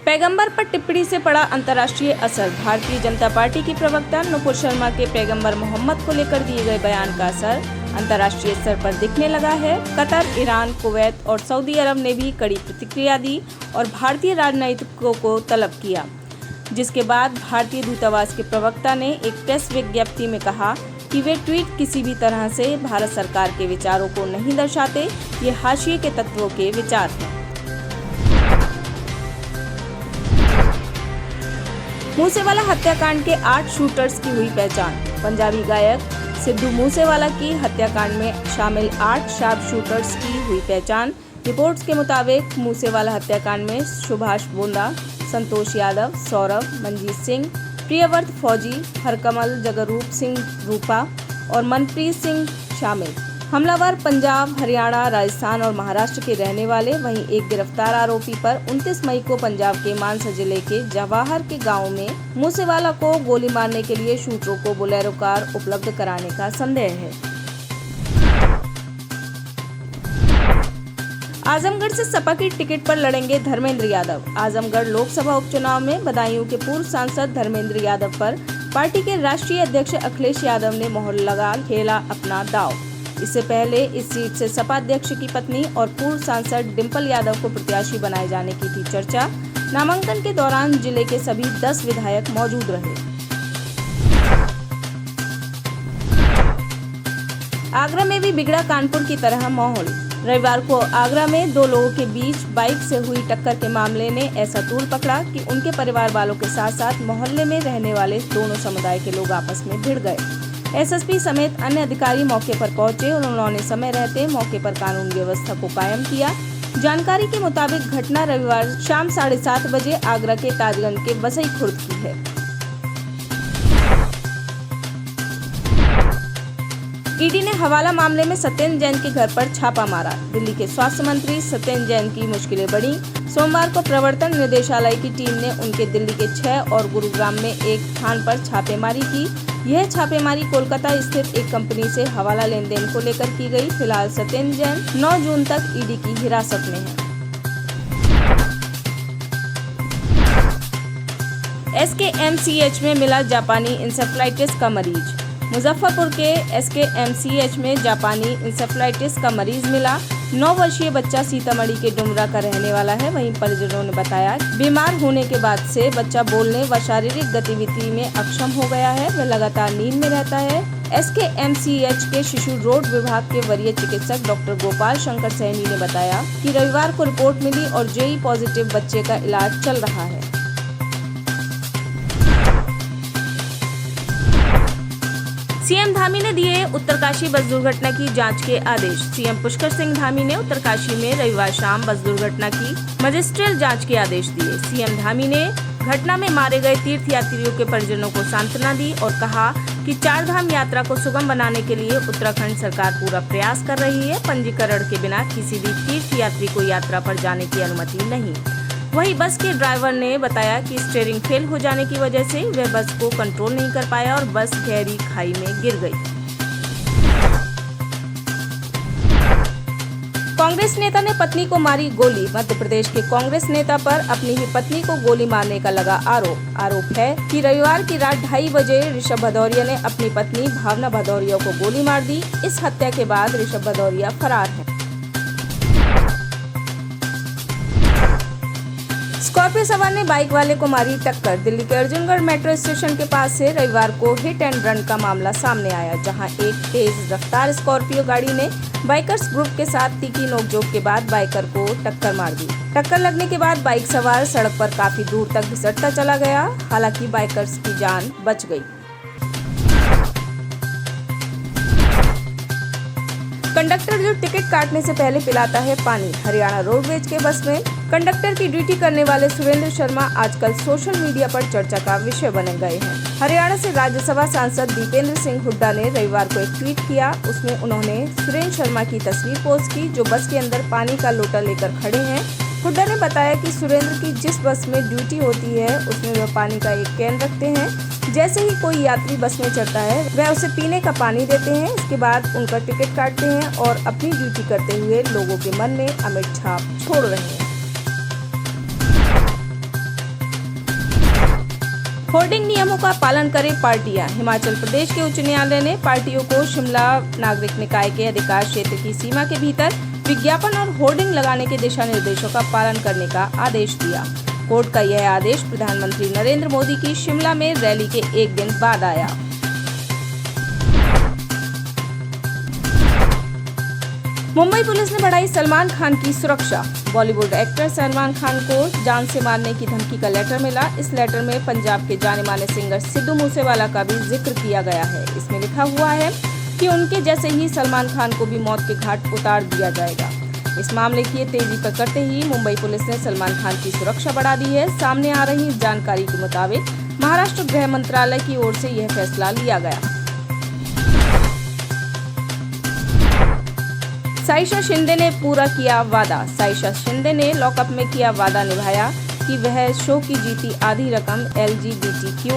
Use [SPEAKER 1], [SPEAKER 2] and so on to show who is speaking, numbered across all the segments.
[SPEAKER 1] पैगंबर पर टिप्पणी से पड़ा अंतर्राष्ट्रीय असर। भारतीय जनता पार्टी की प्रवक्ता नुपुर शर्मा के पैगंबर मोहम्मद को लेकर दिए गए बयान का असर अंतर्राष्ट्रीय स्तर पर दिखने लगा है। कतर, ईरान, कुवैत और सऊदी अरब ने भी कड़ी प्रतिक्रिया दी और भारतीय राजनयिकों को तलब किया, जिसके बाद भारतीय दूतावास के प्रवक्ता ने एक प्रेस विज्ञप्ति में कहा कि वे ट्वीट किसी भी तरह से भारत सरकार के विचारों को नहीं दर्शाते, ये हाशिए के तत्वों के विचार हैं। मूसेवाला हत्याकांड के 8 शूटर्स की हुई पहचान। पंजाबी गायक सिद्धू मूसेवाला की हत्याकांड में शामिल 8 शार्प शूटर्स की हुई पहचान। रिपोर्ट्स के मुताबिक मूसेवाला हत्याकांड में सुभाष बोंदा, संतोष यादव, सौरभ, मनजीत सिंह, प्रियव्रत फौजी, हरकमल जगरूप सिंह रूपा और मनप्रीत सिंह शामिल। हमलावर पंजाब, हरियाणा, राजस्थान और महाराष्ट्र के रहने वाले। वहीं एक गिरफ्तार आरोपी पर 29 मई को पंजाब के मानसा जिले के जवाहर के गांव में मूसेवाला को गोली मारने के लिए शूटरों को बोलेरो कार उपलब्ध कराने का संदेह है। आजमगढ़ से सपा की टिकट पर लड़ेंगे धर्मेंद्र यादव। आजमगढ़ लोकसभा उपचुनाव में बदायूं के पूर्व सांसद धर्मेंद्र यादव पर पार्टी के राष्ट्रीय अध्यक्ष अखिलेश यादव ने मोहर लगा खेला अपना दांव। इससे पहले इस सीट से सपा अध्यक्ष की पत्नी और पूर्व सांसद डिंपल यादव को प्रत्याशी बनाए जाने की थी चर्चा। नामांकन के दौरान जिले के सभी 10 विधायक मौजूद रहे। आगरा में भी बिगड़ा कानपुर की तरह माहौल। रविवार को आगरा में 2 लोगों के बीच बाइक से हुई टक्कर के मामले ने ऐसा तूल पकड़ा कि उनके परिवार वालों के साथ साथ मोहल्ले में रहने वाले दोनों समुदाय के लोग आपस में भिड़ गए। एसएसपी समेत अन्य अधिकारी मौके पर पहुंचे और उन्होंने समय रहते मौके पर कानून व्यवस्था को कायम किया। जानकारी के मुताबिक घटना रविवार शाम 7:30 बजे आगरा के ताजगंज के बसई खुर्द की है। ईडी ने हवाला मामले में सत्येंद्र जैन के घर पर छापा मारा। दिल्ली के स्वास्थ्य मंत्री सत्येंद्र जैन की मुश्किलें बढ़ी। सोमवार को प्रवर्तन निदेशालय की टीम ने उनके दिल्ली के 6 और गुरुग्राम में एक स्थान पर छापेमारी की। यह छापेमारी कोलकाता स्थित एक कंपनी से हवाला लेन देन को लेकर की गई। फिलहाल सत्येंद्र जैन 9 जून तक ईडी की हिरासत में है। एसकेएमसीएच में मिला जापानी इंसेफ्लाइटिस का मरीज। मुजफ्फरपुर के एसकेएमसीएच में जापानी इंसेफ्लाइटिस का मरीज मिला। 9 वर्षीय बच्चा सीतामढ़ी के डुमरा का रहने वाला है। वहीं परिजनों ने बताया बीमार होने के बाद से बच्चा बोलने व शारीरिक गतिविधि में अक्षम हो गया है। वह लगातार नींद में रहता है। एसकेएमसीएच के शिशु रोग विभाग के वरीय चिकित्सक डॉक्टर गोपाल शंकर सैनी ने बताया कि रविवार को रिपोर्ट मिली और जेई पॉजिटिव बच्चे का इलाज चल रहा है। सीएम धामी ने दिए उत्तरकाशी बस दुर्घटना की जांच के आदेश। सीएम पुष्कर सिंह धामी ने उत्तरकाशी में रविवार शाम बस दुर्घटना की मजिस्ट्रियल जांच के आदेश दिए। सीएम धामी ने घटना में मारे गए तीर्थयात्रियों के परिजनों को सांत्वना दी और कहा कि 4 धाम यात्रा को सुगम बनाने के लिए उत्तराखंड सरकार पूरा प्रयास कर रही है। पंजीकरण के बिना किसी भी तीर्थयात्री को यात्रा पर जाने की अनुमति नहीं। वहीं बस के ड्राइवर ने बताया कि स्टीयरिंग फेल हो जाने की वजह से वह बस को कंट्रोल नहीं कर पाया और बस गहरी खाई में गिर गई। कांग्रेस नेता ने पत्नी को मारी गोली। मध्य प्रदेश के कांग्रेस नेता पर अपनी ही पत्नी को गोली मारने का लगा आरोप है कि रविवार की रात 2:30 बजे ऋषभ भदौरिया ने अपनी पत्नी भावना भदौरिया को गोली मार दी। इस हत्या के बाद ऋषभ भदौरिया फरार है। स्कॉर्पियो सवार ने बाइक वाले को मारी टक्कर। दिल्ली के अर्जुनगढ़ मेट्रो स्टेशन के पास से रविवार को हिट एंड रन का मामला सामने आया, जहां एक तेज रफ्तार स्कॉर्पियो गाड़ी ने बाइकर्स ग्रुप के साथ तीखी नोकझोंक के बाद बाइकर को टक्कर मार दी। टक्कर लगने के बाद बाइक सवार सड़क पर काफी दूर तक घिसटता चला गया। हालांकि बाइकर्स की जान बच गई। कंडक्टर जो टिकट काटने से पहले पिलाता है पानी। हरियाणा रोडवेज के बस में कंडक्टर की ड्यूटी करने वाले सुरेंद्र शर्मा आजकल सोशल मीडिया पर चर्चा का विषय बने गए हैं। हरियाणा से राज्यसभा सांसद दीपेंद्र सिंह हुड्डा ने रविवार को एक ट्वीट किया। उसमें उन्होंने सुरेंद्र शर्मा की तस्वीर पोस्ट की, जो बस के अंदर पानी का लोटा लेकर खड़े हैं। हुड्डा ने बताया कि सुरेंद्र की जिस बस में ड्यूटी होती है उसमें वह पानी का एक कैन रखते हैं। जैसे ही कोई यात्री बस में चढ़ता है वह उसे पीने का पानी देते हैं। इसके बाद उनका टिकट काटते हैं और अपनी ड्यूटी करते हुए लोगों के मन में अमिट छाप छोड़ रहे हैं। होर्डिंग नियमों का पालन करें पार्टियां। हिमाचल प्रदेश के उच्च न्यायालय ने पार्टियों को शिमला नागरिक निकाय के अधिकार क्षेत्र की सीमा के भीतर विज्ञापन और होर्डिंग लगाने के दिशा निर्देशों का पालन करने का आदेश दिया। कोर्ट का यह आदेश प्रधानमंत्री नरेंद्र मोदी की शिमला में रैली के एक दिन बाद आया। मुंबई पुलिस ने बढ़ाई सलमान खान की सुरक्षा। बॉलीवुड एक्टर सलमान खान को जान से मारने की धमकी का लेटर मिला। इस लेटर में पंजाब के जाने माने सिंगर सिद्धू मूसेवाला का भी जिक्र किया गया है। इसमें लिखा हुआ है कि उनके जैसे ही सलमान खान को भी मौत के घाट उतार दिया जाएगा। इस मामले की तेजी पकड़ते ही मुंबई पुलिस ने सलमान खान की सुरक्षा बढ़ा दी है। सामने आ रही जानकारी के मुताबिक महाराष्ट्र गृह मंत्रालय की ओर से यह फैसला लिया गया। साइशा शिंदे ने पूरा किया वादा। साइशा शिंदे ने लॉकअप में किया वादा निभाया कि वह शो की जीती आधी रकम LGBTQ+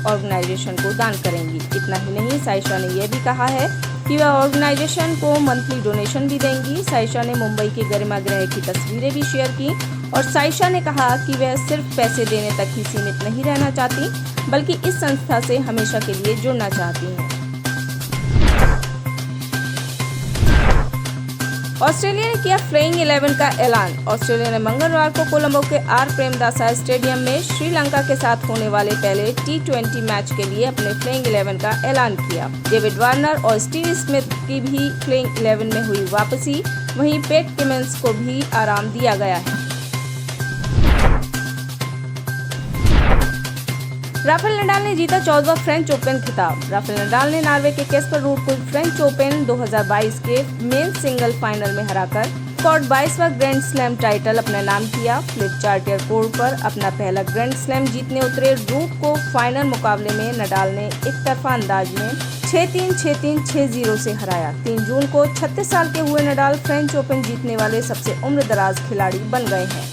[SPEAKER 1] ऑर्गेनाइजेशन को दान करेंगी। इतना ही नहीं, साइशा ने यह भी कहा है कि वह ऑर्गेनाइजेशन को मंथली डोनेशन भी देंगी। साइशा ने मुंबई के गरिमागृह की तस्वीरें भी शेयर की और साइशा ने कहा कि वह सिर्फ पैसे देने तक ही सीमित नहीं रहना चाहती बल्कि इस संस्था से हमेशा के लिए जुड़ना चाहती हैं। ऑस्ट्रेलिया ने किया फ्लाइंग 11 का ऐलान। ऑस्ट्रेलिया ने मंगलवार को कोलंबो के आर प्रेमदासा स्टेडियम में श्रीलंका के साथ होने वाले पहले T20 मैच के लिए अपने फ्लाइंग 11 का ऐलान किया। डेविड वार्नर और स्टीव स्मिथ की भी फ्लाइंग 11 में हुई वापसी। वहीं पैट कमिंस को भी आराम दिया गया है। राफेल नडाल ने जीता 14वां फ्रेंच ओपन खिताब। राफेल नडाल ने नॉर्वे के कैस्पर रूड को फ्रेंच ओपन 2022 के मेन सिंगल फाइनल में हराकर रिकॉर्ड 22वां ग्रैंड स्लैम टाइटल अपने नाम किया। फ्लिप चार्टियर कोर्ट पर अपना पहला ग्रैंड स्लैम जीतने उतरे रूड को फाइनल मुकाबले में नडाल ने एक तरफा अंदाज में 6-3, 6-3, 6-0 से हराया। 3 जून को 36 साल के हुए नडाल फ्रेंच ओपन जीतने वाले सबसे उम्रदराज खिलाड़ी बन गए हैं।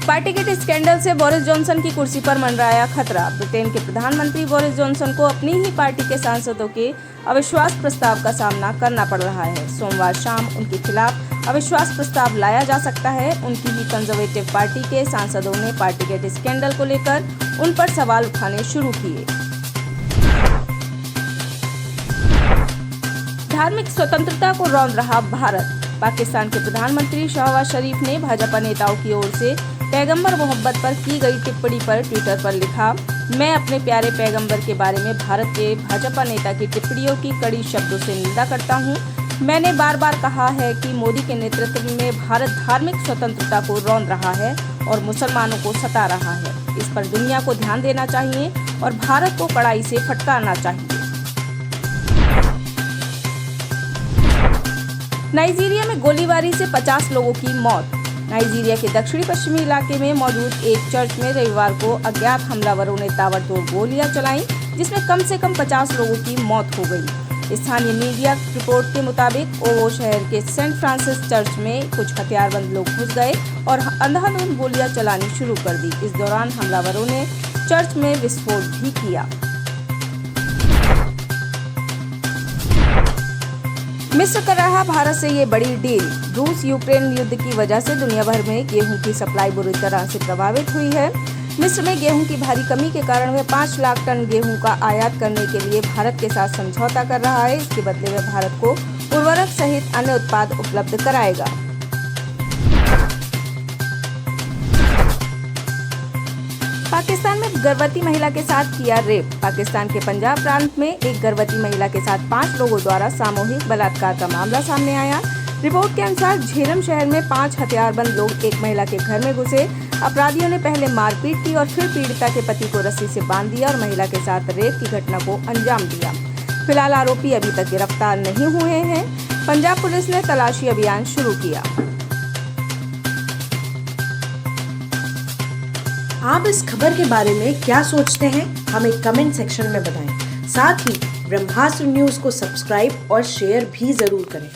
[SPEAKER 1] पार्टीगेट स्कैंडल से बोरिस जॉनसन की कुर्सी पर मंडराया खतरा। ब्रिटेन के प्रधानमंत्री बोरिस जॉनसन को अपनी ही पार्टी के सांसदों के अविश्वास प्रस्ताव का सामना करना पड़ रहा है। सोमवार शाम उनके खिलाफ अविश्वास प्रस्ताव लाया जा सकता है। उनकी ही कंजर्वेटिव पार्टी के सांसदों ने पार्टीगेट स्कैंडल को लेकर उन पर सवाल उठाने शुरू किए। धार्मिक स्वतंत्रता को रौंद रहा भारत। पाकिस्तान के प्रधानमंत्री शहबाज शरीफ ने भाजपा नेताओं की ओर से पैगंबर मोहब्बत पर की गई टिप्पणी पर ट्विटर पर लिखा, मैं अपने प्यारे पैगंबर के बारे में भारत के भाजपा नेता की टिप्पणियों की कड़ी शब्दों से निंदा करता हूं। मैंने बार बार कहा है कि मोदी के नेतृत्व में भारत धार्मिक स्वतंत्रता को रौंद रहा है और मुसलमानों को सता रहा है। इस पर दुनिया को ध्यान देना चाहिए और भारत को कड़ाई से फटकारना चाहिए। नाइजीरिया में गोलीबारी से 50 लोगों की मौत। नाइजीरिया के दक्षिणी पश्चिमी इलाके में मौजूद एक चर्च में रविवार को अज्ञात हमलावरों ने ताबड़तोड़ गोलियां चलाईं, जिसमें कम से कम 50 लोगों की मौत हो गई। स्थानीय मीडिया रिपोर्ट के मुताबिक ओवो शहर के सेंट फ्रांसिस चर्च में कुछ हथियारबंद लोग घुस गए और अंधाधुंध गोलियां चलानी शुरू कर दी। इस दौरान हमलावरों ने चर्च में विस्फोट भी किया। मिस्र कर रहा भारत से ये बड़ी डील। रूस यूक्रेन युद्ध की वजह से दुनिया भर में गेहूं की सप्लाई बुरी तरह से प्रभावित हुई है। मिस्र में गेहूं की भारी कमी के कारण वह 5 लाख टन गेहूं का आयात करने के लिए भारत के साथ समझौता कर रहा है। इसके बदले में भारत को उर्वरक सहित अन्य उत्पाद उपलब्ध कराएगा। पाकिस्तान में गर्भवती महिला के साथ किया रेप। पाकिस्तान के पंजाब प्रांत में एक गर्भवती महिला के साथ 5 लोगों द्वारा सामूहिक बलात्कार का मामला सामने आया। रिपोर्ट के अनुसार झेलम शहर में 5 हथियारबंद लोग एक महिला के घर में घुसे। अपराधियों ने पहले मारपीट की और फिर पीड़िता के पति को रस्सी से बांध दिया और महिला के साथ रेप की घटना को अंजाम दिया। फिलहाल आरोपी अभी तक गिरफ्तार नहीं हुए हैं। पंजाब पुलिस ने तलाशी अभियान शुरू किया।
[SPEAKER 2] आप इस खबर के बारे में क्या सोचते हैं, हमें कमेंट सेक्शन में बताएं। साथ ही ब्रह्मास्त्र न्यूज को सब्सक्राइब और शेयर भी जरूर करें।